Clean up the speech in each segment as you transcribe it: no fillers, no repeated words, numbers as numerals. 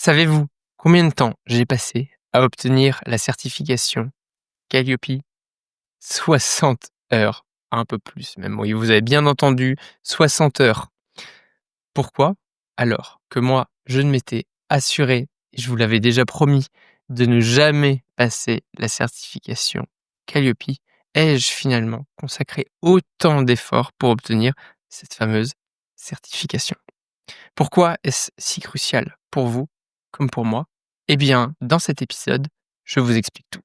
Savez-vous combien de temps j'ai passé à obtenir la certification Calliope? 60 heures, un peu plus même, oui, vous avez bien entendu, 60 heures. Pourquoi? Alors que moi, je ne m'étais assuré, et je vous l'avais déjà promis, de ne jamais passer la certification Calliope, ai-je finalement consacré autant d'efforts pour obtenir cette fameuse certification? Pourquoi est-ce si crucial pour vous comme pour moi? Eh bien, dans cet épisode, je vous explique tout.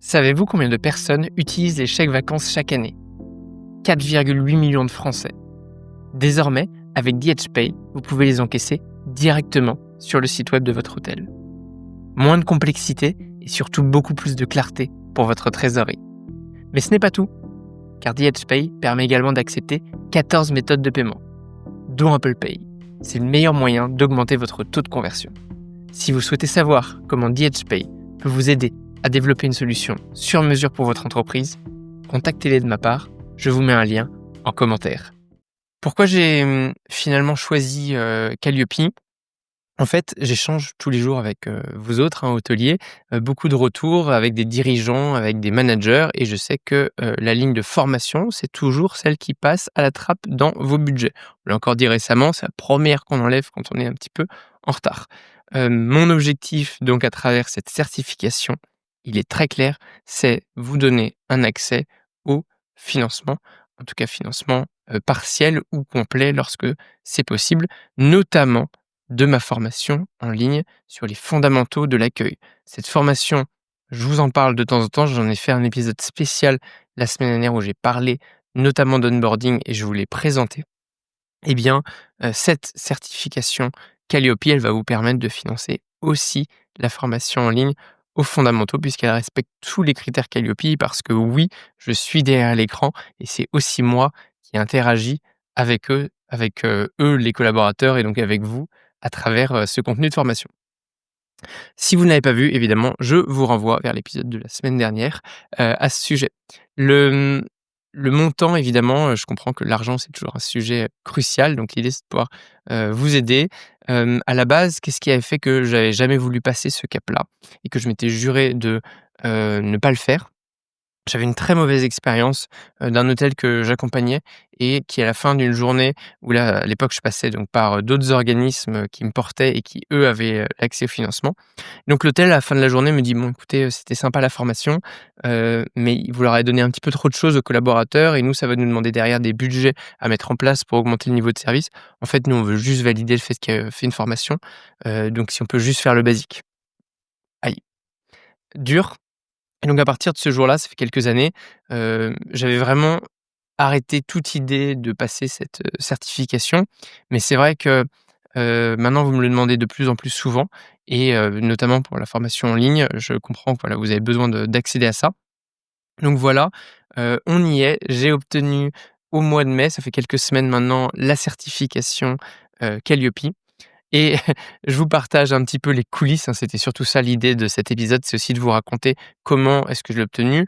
Savez-vous combien de personnes utilisent les chèques vacances chaque année? 4,8 millions de Français. Désormais, avec DHPay, vous pouvez les encaisser directement sur le site web de votre hôtel. Moins de complexité et surtout beaucoup plus de clarté pour votre trésorerie. Mais ce n'est pas tout, car DHPay permet également d'accepter 14 méthodes de paiement, dont Apple Pay. C'est le meilleur moyen d'augmenter votre taux de conversion. Si vous souhaitez savoir comment DHPay peut vous aider à développer une solution sur mesure pour votre entreprise, contactez-les de ma part, je vous mets un lien en commentaire. Pourquoi j'ai finalement choisi Calliope? En fait, j'échange tous les jours avec vous autres, hôteliers, beaucoup de retours avec des dirigeants, avec des managers, et je sais que la ligne de formation, c'est toujours celle qui passe à la trappe dans vos budgets. On l'a encore dit récemment, c'est la première qu'on enlève quand on est un petit peu en retard. Mon objectif, donc, à travers cette certification, il est très clair, c'est vous donner un accès au financement, en tout cas financement partiel ou complet lorsque c'est possible, notamment de ma formation en ligne sur les fondamentaux de l'accueil. Cette formation, je vous en parle de temps en temps, j'en ai fait un épisode spécial la semaine dernière où j'ai parlé notamment d'onboarding et je vous l'ai présenté. Eh bien, cette certification Calliope, elle va vous permettre de financer aussi la formation en ligne aux fondamentaux puisqu'elle respecte tous les critères Calliope parce que oui, je suis derrière l'écran et c'est aussi moi qui interagis avec eux les collaborateurs et donc avec vous à travers, ce contenu de formation. Si vous ne l'avez pas vu, évidemment, je vous renvoie vers l'épisode de la semaine dernière, à ce sujet. Le, le montant, évidemment, je comprends que l'argent, c'est toujours un sujet crucial, donc l'idée, c'est de pouvoir, vous aider. À la base, qu'est-ce qui avait fait que j'avais jamais voulu passer ce cap-là et que je m'étais juré de, ne pas le faire? J'avais une très mauvaise expérience, d'un hôtel que j'accompagnais et qui à la fin d'une journée où là, à l'époque, je passais donc par, d'autres organismes, qui me portaient et qui eux avaient, l'accès au financement. Donc l'hôtel à la fin de la journée me dit: «Bon écoutez, c'était sympa la formation, mais vous leur avez donné un petit peu trop de choses aux collaborateurs et nous ça va nous demander derrière des budgets à mettre en place pour augmenter le niveau de service. En fait, nous on veut juste valider le fait qu'il a fait une formation, donc si on peut juste faire le basique». Aïe, dur. Et donc à partir de ce jour-là, ça fait quelques années, j'avais vraiment arrêté toute idée de passer cette, certification. Mais c'est vrai que, maintenant vous me le demandez de plus en plus souvent et notamment pour la formation en ligne, je comprends que voilà, vous avez besoin d'accéder à ça. Donc voilà, on y est. J'ai obtenu au mois de mai, ça fait quelques semaines maintenant, la certification, Calliope. Et je vous partage un petit peu les coulisses, hein, c'était surtout ça l'idée de cet épisode, c'est aussi de vous raconter comment est-ce que je l'ai obtenu,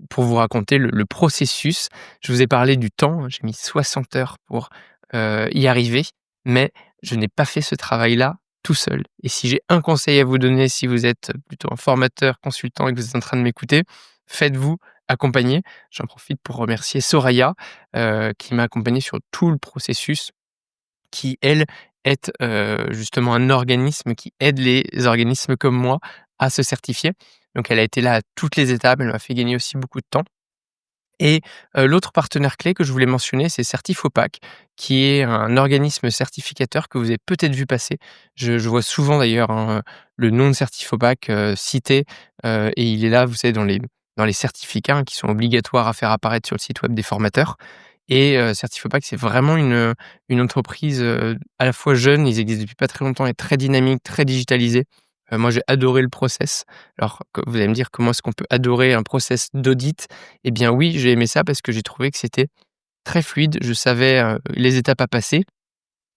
pour vous raconter le processus. Je vous ai parlé du temps, hein, j'ai mis 60 heures pour, y arriver, mais je n'ai pas fait ce travail-là tout seul. Et si j'ai un conseil à vous donner, si vous êtes plutôt un formateur, consultant et que vous êtes en train de m'écouter, faites-vous accompagner. J'en profite pour remercier Soraya, qui m'a accompagné sur tout le processus qui, elle, est, justement un organisme qui aide les organismes comme moi à se certifier. Donc elle a été là à toutes les étapes, elle m'a fait gagner aussi beaucoup de temps et l'autre partenaire clé que je voulais mentionner, c'est Certifopac, qui est un organisme certificateur que vous avez peut-être vu passer. Je vois souvent d'ailleurs, hein, le nom de Certifopac, cité, et il est là, vous savez, dans les certificats, hein, qui sont obligatoires à faire apparaître sur le site web des formateurs. Et Certifopac, c'est vraiment une entreprise, à la fois jeune, ils existent depuis pas très longtemps et très dynamique, très digitalisée. Moi, j'ai adoré le process. Alors, que vous allez me dire: «Comment est-ce qu'on peut adorer un process d'audit?» Eh bien oui, j'ai aimé ça parce que j'ai trouvé que c'était très fluide. Je savais, les étapes à passer.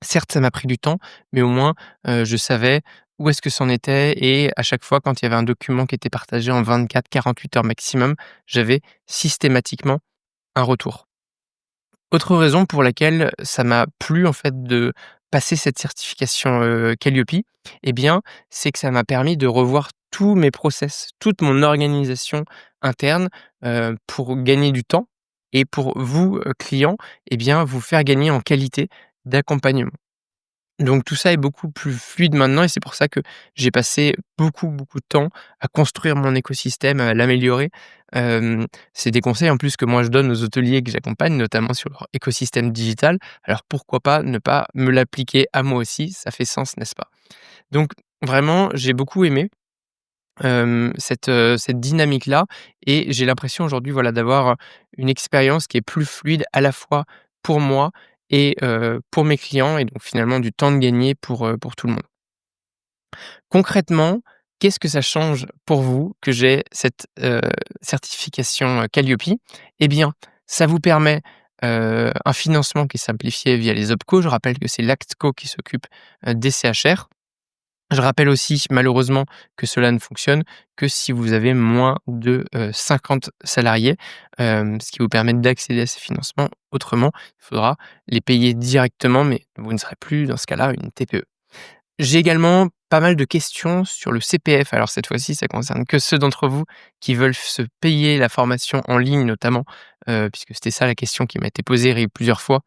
Certes, ça m'a pris du temps, mais au moins, je savais où est-ce que c'en était et à chaque fois quand il y avait un document qui était partagé en 24-48 heures maximum, j'avais systématiquement un retour. Autre raison pour laquelle ça m'a plu en fait de passer cette certification, Calliope, eh bien, c'est que ça m'a permis de revoir tous mes process, toute mon organisation interne, pour gagner du temps et pour vous, clients, eh bien, vous faire gagner en qualité d'accompagnement. Donc tout ça est beaucoup plus fluide maintenant et c'est pour ça que j'ai passé beaucoup, beaucoup de temps à construire mon écosystème, à l'améliorer. C'est des conseils en plus que moi je donne aux hôteliers que j'accompagne, notamment sur leur écosystème digital. Alors pourquoi pas ne pas me l'appliquer à moi aussi? Ça fait sens, n'est-ce pas? Donc vraiment, j'ai beaucoup aimé, cette dynamique-là et j'ai l'impression aujourd'hui, voilà, d'avoir une expérience qui est plus fluide à la fois pour moi et pour mes clients et donc finalement du temps de gagner pour tout le monde. Concrètement, qu'est-ce que ça change pour vous que j'ai cette, certification, Calliope? Eh bien, ça vous permet, un financement qui est simplifié via les OPCO. Je rappelle que c'est l'ACTCO qui s'occupe, des CHR. Je rappelle aussi, malheureusement, que cela ne fonctionne que si vous avez moins de, 50 salariés, ce qui vous permet d'accéder à ces financements. Autrement, il faudra les payer directement, mais vous ne serez plus, dans ce cas-là, une TPE. J'ai également pas mal de questions sur le CPF. Alors cette fois-ci, ça concerne que ceux d'entre vous qui veulent se payer la formation en ligne notamment, puisque c'était ça la question qui m'a été posée plusieurs fois.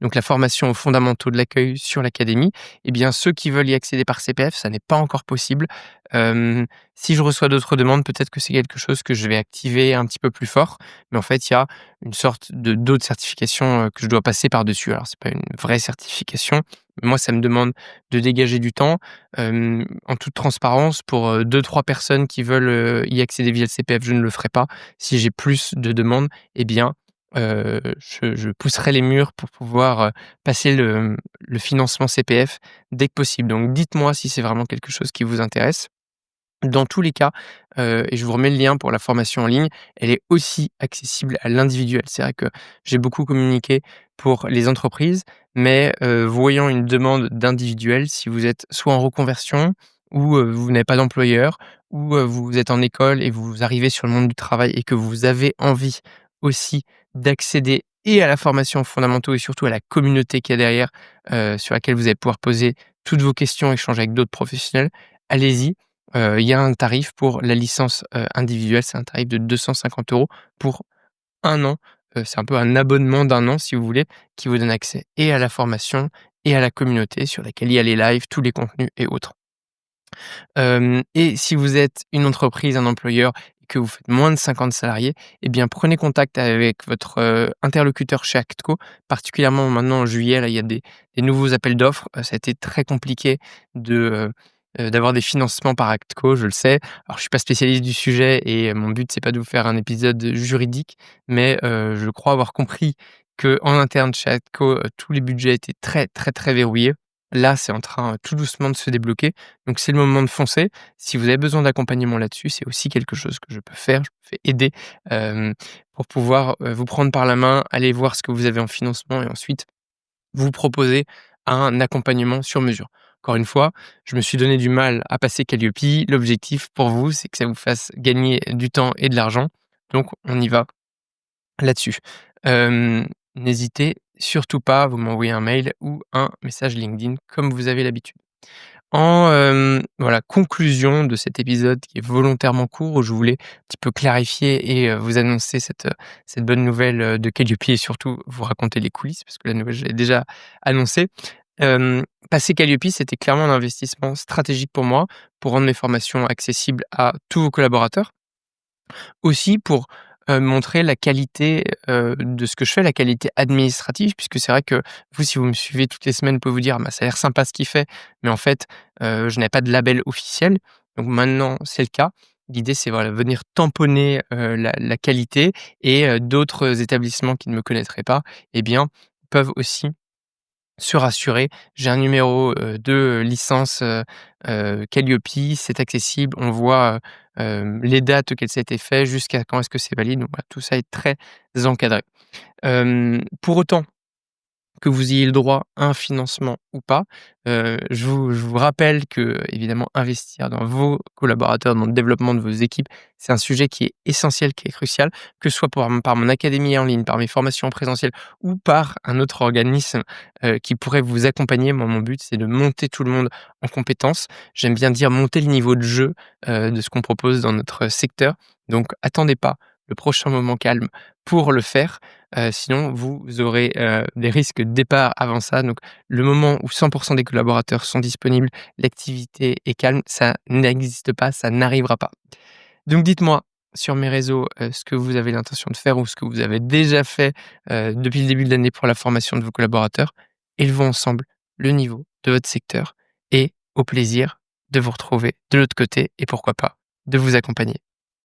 Donc la formation aux fondamentaux de l'accueil sur l'académie. Eh bien ceux qui veulent y accéder par CPF, ça n'est pas encore possible. Si je reçois d'autres demandes, peut-être que c'est quelque chose que je vais activer un petit peu plus fort. Mais en fait, il y a une sorte de d'autres certifications, que je dois passer par-dessus. Alors c'est pas une vraie certification. Moi, ça me demande de dégager du temps, en toute transparence pour, 2-3 personnes qui veulent, y accéder via le CPF, je ne le ferai pas. Si j'ai plus de demandes, eh bien, je pousserai les murs pour pouvoir, passer le financement CPF dès que possible. Donc dites-moi si c'est vraiment quelque chose qui vous intéresse. Dans tous les cas, et je vous remets le lien pour la formation en ligne, elle est aussi accessible à l'individuel. C'est vrai que j'ai beaucoup communiqué pour les entreprises, mais voyant une demande d'individuel, si vous êtes soit en reconversion ou vous n'avez pas d'employeur ou vous êtes en école et vous arrivez sur le monde du travail et que vous avez envie aussi d'accéder et à la formation fondamentaux et surtout à la communauté qu'il y a derrière, sur laquelle vous allez pouvoir poser toutes vos questions, échanger avec d'autres professionnels, allez-y. Il y a un tarif pour la licence, individuelle, c'est un tarif de 250 € pour 1 an. C'est un peu un abonnement d'1 an si vous voulez, qui vous donne accès et à la formation et à la communauté sur laquelle il y a les lives, tous les contenus et autres. Et si vous êtes une entreprise, un employeur et que vous faites moins de 50 salariés, eh bien prenez contact avec votre, interlocuteur chez Actco, particulièrement maintenant en juillet, là, il y a des nouveaux appels d'offres. Ça a été très compliqué de, d'avoir des financements par Actco, je le sais. Alors je suis pas spécialiste du sujet et mon but c'est pas de vous faire un épisode juridique, mais je crois avoir compris qu'en interne chez Actco, tous les budgets étaient très, très, très verrouillés. Là, c'est en train, tout doucement de se débloquer, donc c'est le moment de foncer. Si vous avez besoin d'accompagnement là-dessus, c'est aussi quelque chose que je peux faire. Je peux aider, hem, pour pouvoir, vous prendre par la main, aller voir ce que vous avez en financement et ensuite vous proposer un accompagnement sur mesure. Encore une fois, je me suis donné du mal à passer Calliope. L'objectif pour vous, c'est que ça vous fasse gagner du temps et de l'argent, donc on y va là-dessus. N'hésitez surtout pas, vous m'envoyez un mail ou un message LinkedIn comme vous avez l'habitude. En, voilà, conclusion de cet épisode qui est volontairement court, où je voulais un petit peu clarifier et vous annoncer cette bonne nouvelle, de Calliope et surtout vous raconter les coulisses parce que la nouvelle je l'ai déjà annoncée. Passer Calliope, c'était clairement un investissement stratégique pour moi, pour rendre mes formations accessibles à tous vos collaborateurs. Aussi pour, montrer la qualité, de ce que je fais, la qualité administrative, puisque c'est vrai que vous, si vous me suivez toutes les semaines, vous pouvez vous dire: «Bah, ça a l'air sympa ce qu'il fait», mais en fait, je n'avais pas de label officiel. Donc maintenant, c'est le cas. L'idée, c'est voilà, venir tamponner, la qualité et d'autres établissements qui ne me connaîtraient pas, eh bien, peuvent aussi se rassurer. J'ai un numéro, de licence, Calliope, c'est accessible. On voit, les dates auxquelles ça a été fait, jusqu'à quand est-ce que c'est valide. Donc voilà, tout ça est très encadré. Pour autant, que vous ayez le droit à un financement ou pas. Je vous rappelle que évidemment investir dans vos collaborateurs, dans le développement de vos équipes, c'est un sujet qui est essentiel, qui est crucial, que ce soit par mon académie en ligne, par mes formations en présentiel ou par un autre organisme, qui pourrait vous accompagner. Moi, mon but, c'est de monter tout le monde en compétences. J'aime bien dire monter le niveau de jeu, de ce qu'on propose dans notre secteur. Donc attendez pas le prochain moment calme pour le faire, sinon vous aurez, des risques de départ avant ça. Donc le moment où 100 des collaborateurs sont disponibles, l'activité est calme, ça n'existe pas, ça n'arrivera pas. Donc dites-moi sur mes réseaux, ce que vous avez l'intention de faire ou ce que vous avez déjà fait, depuis le début de l'année pour la formation de vos collaborateurs. Élevons ensemble le niveau de votre secteur et au plaisir de vous retrouver de l'autre côté et pourquoi pas, de vous accompagner.